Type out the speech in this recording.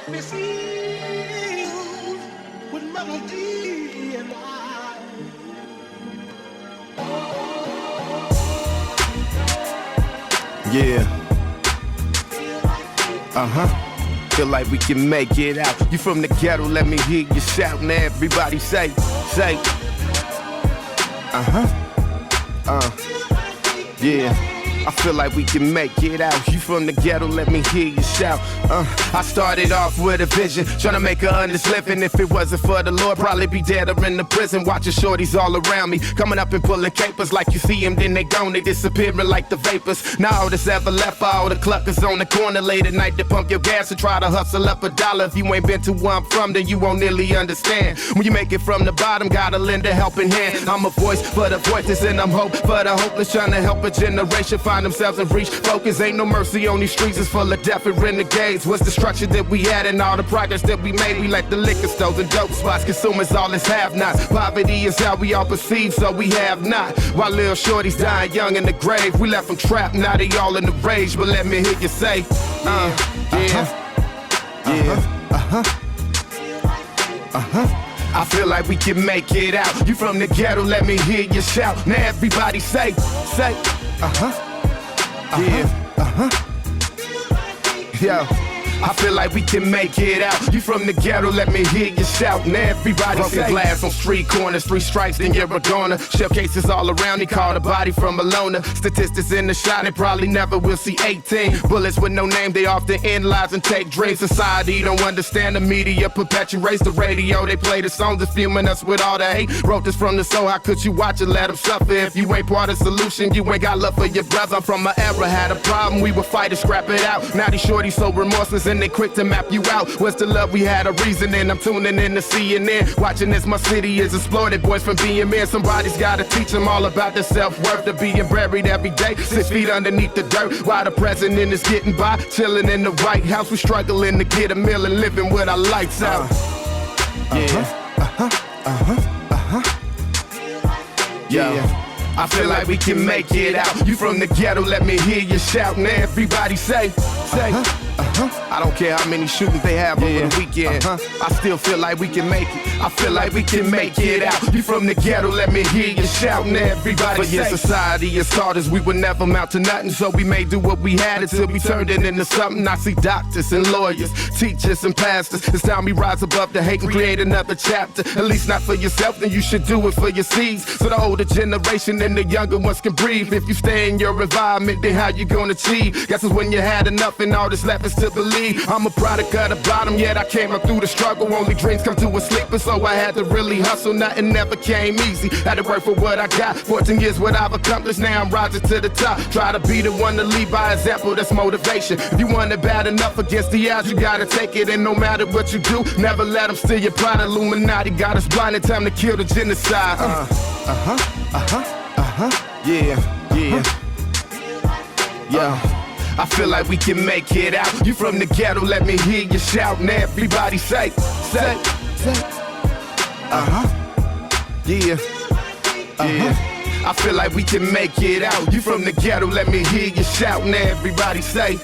me sing with melody and lie. Yeah. Feel like we can make it out. You from the ghetto, let me hear you shout. Now everybody say. Yeah. I feel like we can make it out. You from the ghetto, let me hear you shout. I started off with a vision, trying to make a honest living. If it wasn't for the Lord, probably be dead or in the prison. Watching shorties all around me, coming up and pulling capers. Like you see them, then they gone, they disappearing like the vapors. Now all that's ever left are all the cluckers on the corner late at night to pump your gas and try to hustle up $1. If you ain't been to where I'm from, then you won't nearly understand. When you make it from the bottom, gotta lend a helping hand. I'm a voice for the voiceless and I'm hope for the hopeless, trying to help a generation find themselves and reach focus. Ain't no mercy on these streets, it's full of death and renegades. What's the structure that we had and all the progress that we made? We like the liquor stores and dope spots, consumers all is have-nots. Poverty is how we all perceive, so we have not. While little shorties dying young in the grave, we left them trapped, now they all in the rage. But let me hear you say, I feel like we can make it out. You from the ghetto, let me hear you shout. Now everybody say, Yo, I feel like we can make it out. You from the ghetto, let me hear you shout. Now everybody broken say. Glass on street corners, 3 strikes, then you're a goner. Shell cases all around, he caught a body from a loner. Statistics in the shot, and probably never will see 18. Bullets with no name, they often end lives and take dreams. Society don't understand, the media perpetuates the radio. They play the songs that's fuming us with all the hate. Wrote this from the soul, how could you watch it, let them suffer? If you ain't part of the solution, you ain't got love for your brother. I'm from an era, had a problem, we would fight to scrap it out. Now these shorties so remorseless and they quick to map you out. What's the love? We had a reason, and I'm tuning in to CNN. Watching this, my city is exploited. Boys from being men, somebody's gotta teach them all about their self-worth. To being buried every day, 6 feet underneath the dirt. While the president is getting by, chilling in the White House. We struggling to get a meal and living with our lights out. I feel like we can make it out. You from the ghetto, let me hear you shout. Now everybody say. I don't care how many shootings they have over the weekend. I still feel like we can make it. I feel like we can make it out. You from the ghetto, let me hear you shout. Now everybody say. For your society has taught us we would never amount to nothing, so we may do what we had until we turned it into something. I see doctors and lawyers, teachers and pastors. It's time we rise above the hate and create another chapter. At least not for yourself, then you should do it for your seeds, so the older generation and the younger ones can breathe. If you stay in your environment, then how you gonna achieve? Guess it's when you had enough and all that's left is to believe. I'm a product of the bottom, yet I came up through the struggle. Only dreams come to a sleeper, so I had to really hustle. Nothing ever came easy, had to work for what I got. 14 years what I've accomplished, now I'm rising to the top. Try to be the one to lead by example, that's motivation. If you want it bad enough against the odds, you gotta take it. And no matter what you do, never let them steal your pride. Illuminati got us blinded, time to kill the genocide. I feel like we can make it out. You from the ghetto, let me hear you shout. Now everybody say. I feel like we can make it out. You from the ghetto, let me hear you shout. Now everybody say.